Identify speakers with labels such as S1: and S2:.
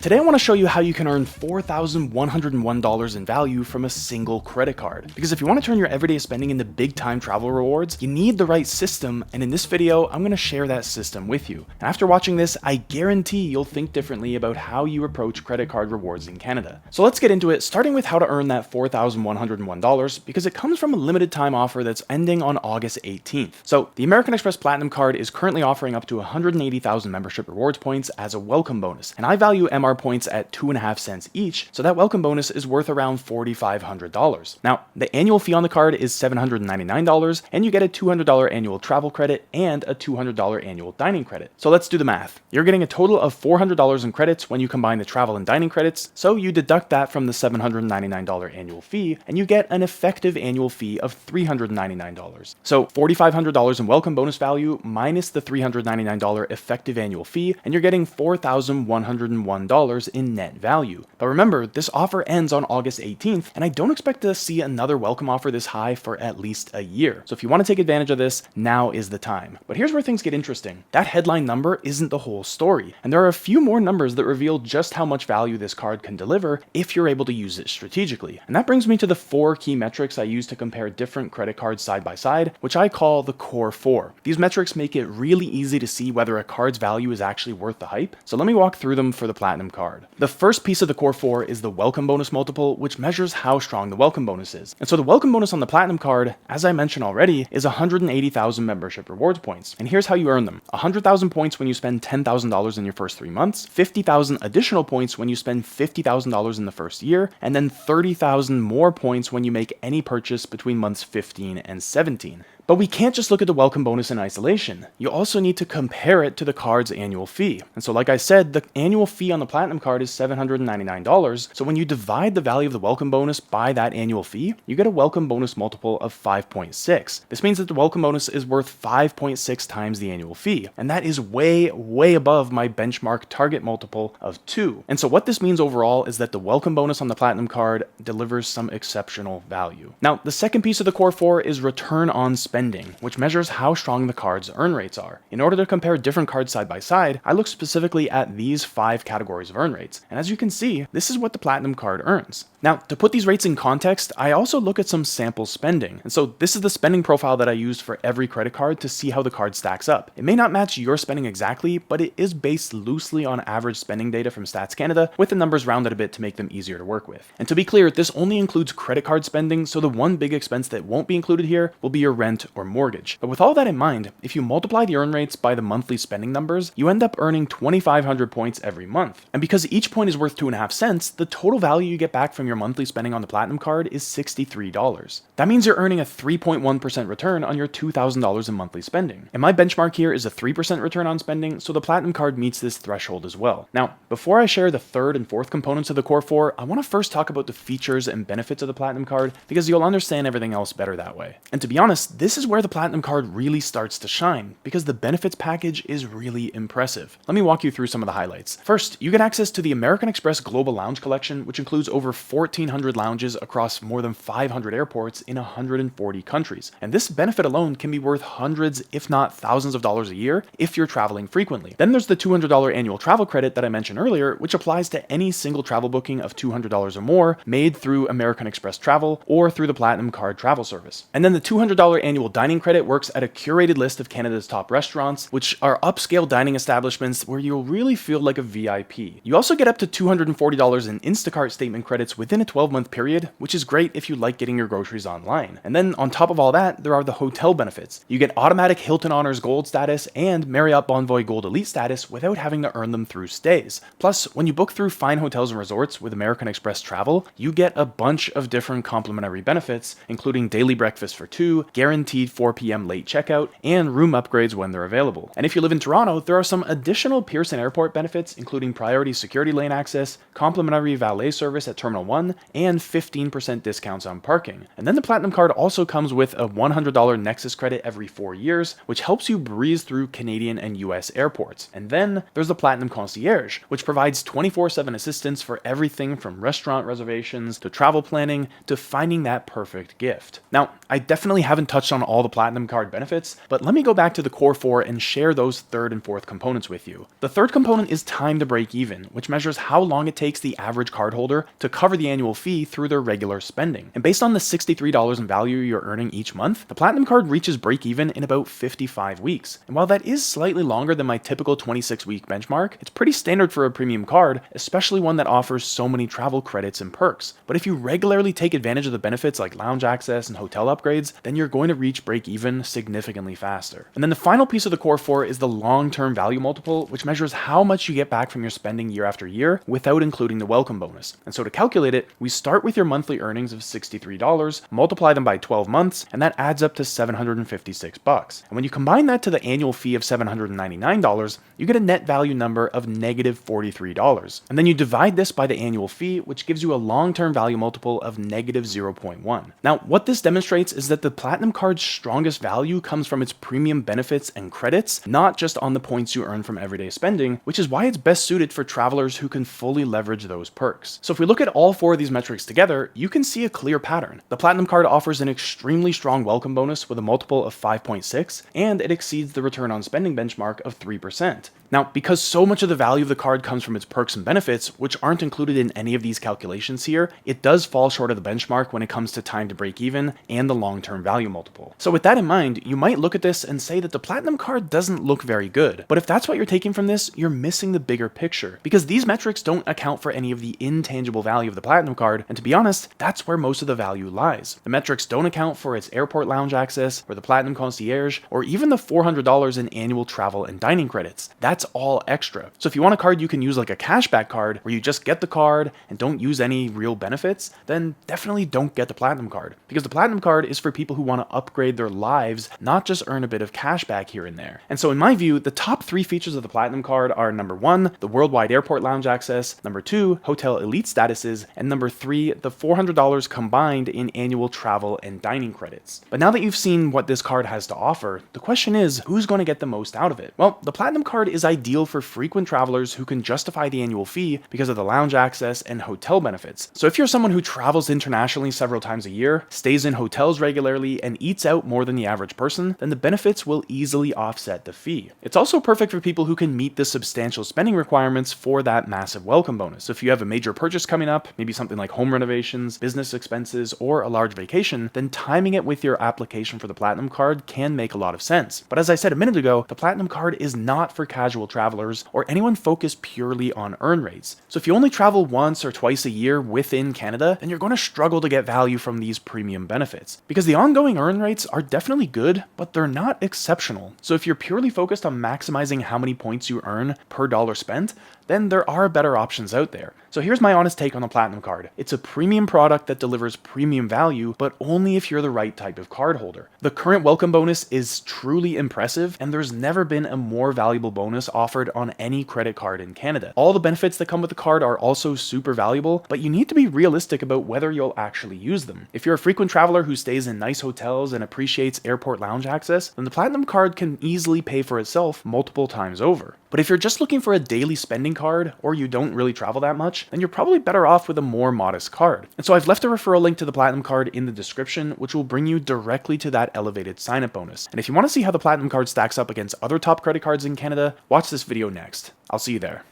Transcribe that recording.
S1: Today I want to show you how you can earn $4,101 in value from a single credit card. Because if you want to turn your everyday spending into big time travel rewards, you need the right system, and in this video I'm going to share that system with you. And after watching this, I guarantee you'll think differently about how you approach credit card rewards in Canada. So let's get into it, starting with how to earn that $4,101, because it comes from a limited time offer that's ending on August 18th. So the American Express Platinum card is currently offering up to 180,000 membership rewards points as a welcome bonus, and I value MR points at 2.5 cents each, so that welcome bonus is worth around $4,500. Now, the annual fee on the card is $799, and you get a $200 annual travel credit and a $200 annual dining credit. So let's do the math. You're getting a total of $400 in credits when you combine the travel and dining credits, so you deduct that from the $799 annual fee, and you get an effective annual fee of $399. So $4,500 in welcome bonus value minus the $399 effective annual fee, and you're getting $4,101 in net value. But remember, this offer ends on August 18th, and I don't expect to see another welcome offer this high for at least a year. So if you want to take advantage of this, now is the time. But here's where things get interesting. That headline number isn't the whole story, and there are a few more numbers that reveal just how much value this card can deliver if you're able to use it strategically. And that brings me to the 4 key metrics I use to compare different credit cards side by side, which I call the core 4. These metrics make it really easy to see whether a card's value is actually worth the hype. So let me walk through them for the Platinum card. The first piece of the core 4 is the welcome bonus multiple, which measures how strong the welcome bonus is. And so the welcome bonus on the Platinum card, as I mentioned already, is 180,000 membership rewards points. And here's how you earn them. 100,000 points when you spend $10,000 in your first 3 months, 50,000 additional points when you spend $50,000 in the first year, and then 30,000 more points when you make any purchase between months 15 and 17. But we can't just look at the welcome bonus in isolation. You also need to compare it to the card's annual fee. And so like I said, the annual fee on the Platinum card is $799. So when you divide the value of the welcome bonus by that annual fee, you get a welcome bonus multiple of 5.6. This means that the welcome bonus is worth 5.6 times the annual fee. And that is way, way above my benchmark target multiple of 2. And so what this means overall is that the welcome bonus on the Platinum card delivers some exceptional value. Now, the second piece of the core 4 is return on spending, which measures how strong the card's earn rates are. In order to compare different cards side by side, I look specifically at these 5 categories of earn rates. And as you can see, this is what the Platinum card earns. Now, to put these rates in context, I also look at some sample spending. And so this is the spending profile that I used for every credit card to see how the card stacks up. It may not match your spending exactly, but it is based loosely on average spending data from Stats Canada, with the numbers rounded a bit to make them easier to work with. And to be clear, this only includes credit card spending, so the one big expense that won't be included here will be your rent or mortgage. But with all that in mind, if you multiply the earn rates by the monthly spending numbers, you end up earning 2,500 points every month. And because each point is worth 2.5 cents, the total value you get back from your monthly spending on the Platinum card is $63. That means you're earning a 3.1% return on your $2,000 in monthly spending. And my benchmark here is a 3% return on spending, so the Platinum card meets this threshold as well. Now, before I share the third and fourth components of the core 4, I want to first talk about the features and benefits of the Platinum card, because you'll understand everything else better that way. And to be honest, this is where the Platinum card really starts to shine, because the benefits package is really impressive. Let me walk you through some of the highlights. First, you get access to the American Express Global Lounge Collection, which includes over 1,400 lounges across more than 500 airports in 140 countries. And this benefit alone can be worth hundreds, if not thousands of dollars a year if you're traveling frequently. Then there's the $200 annual travel credit that I mentioned earlier, which applies to any single travel booking of $200 or more made through American Express Travel or through the Platinum card travel service. And then the $200 annual dining credit works at a curated list of Canada's top restaurants, which are upscale dining establishments where you'll really feel like a VIP. You also get up to $240 in Instacart statement credits within a 12-month period, which is great if you like getting your groceries online. And then on top of all that, there are the hotel benefits. You get automatic Hilton Honors Gold status and Marriott Bonvoy Gold Elite status without having to earn them through stays. Plus, when you book through fine hotels and resorts with American Express Travel, you get a bunch of different complimentary benefits, including daily breakfast for 2, guaranteed 4 p.m. late checkout, and room upgrades when they're available. And if you live in Toronto, there are some additional Pearson Airport benefits, including priority security lane access, complimentary valet service at Terminal 1, and 15% discounts on parking. And then the Platinum card also comes with a $100 Nexus credit every 4 years, which helps you breeze through Canadian and US airports. And then there's the Platinum Concierge, which provides 24/7 assistance for everything from restaurant reservations to travel planning to finding that perfect gift. Now, I definitely haven't touched on all the Platinum Card benefits, but let me go back to the core 4 and share those third and fourth components with you. The third component is time to break even, which measures how long it takes the average cardholder to cover the annual fee through their regular spending. And based on the $63 in value you're earning each month, the Platinum Card reaches break even in about 55 weeks. And while that is slightly longer than my typical 26-week benchmark, it's pretty standard for a premium card, especially one that offers so many travel credits and perks. But if you regularly take advantage of the benefits like lounge access and hotel upgrades, then you're going to reach break even significantly faster. And then the final piece of the core 4 is the long-term value multiple, which measures how much you get back from your spending year after year without including the welcome bonus. And so to calculate it, we start with your monthly earnings of $63, multiply them by 12 months, and that adds up to $756. And when you combine that to the annual fee of $799, you get a net value number of negative $43. And then you divide this by the annual fee, which gives you a long-term value multiple of negative 0.1. Now, what this demonstrates is that the Platinum Card's strongest value comes from its premium benefits and credits, not just on the points you earn from everyday spending, which is why it's best suited for travelers who can fully leverage those perks. So if we look at all 4 of these metrics together, you can see a clear pattern. The Platinum Card offers an extremely strong welcome bonus with a multiple of 5.6, and it exceeds the return on spending benchmark of 3%. Now, because so much of the value of the card comes from its perks and benefits, which aren't included in any of these calculations here, it does fall short of the benchmark when it comes to time to break even and the long-term value multiple. So with that in mind, you might look at this and say that the Platinum Card doesn't look very good. But if that's what you're taking from this, you're missing the bigger picture, because these metrics don't account for any of the intangible value of the Platinum Card, and to be honest, that's where most of the value lies. The metrics don't account for its airport lounge access, or the Platinum Concierge, or even the $400 in annual travel and dining credits. That's all extra. So if you want a card you can use like a cashback card, where you just get the card and don't use any real benefits, then definitely don't get the Platinum Card, because the Platinum Card is for people who want to upgrade their lives, not just earn a bit of cashback here and there. And so in my view, the top 3 features of the Platinum Card are number 1, the worldwide airport lounge access, number 2, hotel elite statuses, and number 3, the $400 combined in annual travel and dining credits. But now that you've seen what this card has to offer, the question is, who's going to get the most out of it? Well, the Platinum Card is ideal for frequent travelers who can justify the annual fee because of the lounge access and hotel benefits. So if you're someone who travels internationally several times a year, stays in hotels regularly, and eats out more than the average person, then the benefits will easily offset the fee. It's also perfect for people who can meet the substantial spending requirements for that massive welcome bonus. So if you have a major purchase coming up, maybe something like home renovations, business expenses, or a large vacation, then timing it with your application for the Platinum Card can make a lot of sense. But as I said a minute ago, the Platinum Card is not for casual travelers or anyone focused purely on earn rates. So if you only travel once or twice a year within Canada, then you're going to struggle to get value from these premium benefits, because the ongoing earn rates are definitely good, but they're not exceptional. So if you're purely focused on maximizing how many points you earn per dollar spent, then there are better options out there. So here's my honest take on the Platinum Card. It's a premium product that delivers premium value, but only if you're the right type of card holder. The current welcome bonus is truly impressive, and there's never been a more valuable bonus offered on any credit card in Canada. All the benefits that come with the card are also super valuable, but you need to be realistic about whether you'll actually use them. If you're a frequent traveler who stays in nice hotels and appreciates airport lounge access, then the Platinum Card can easily pay for itself multiple times over. But if you're just looking for a daily spending card, or you don't really travel that much, then you're probably better off with a more modest card. And so I've left a referral link to the Platinum Card in the description, which will bring you directly to that elevated sign-up bonus. And if you want to see how the Platinum Card stacks up against other top credit cards in Canada, watch this video next. I'll see you there.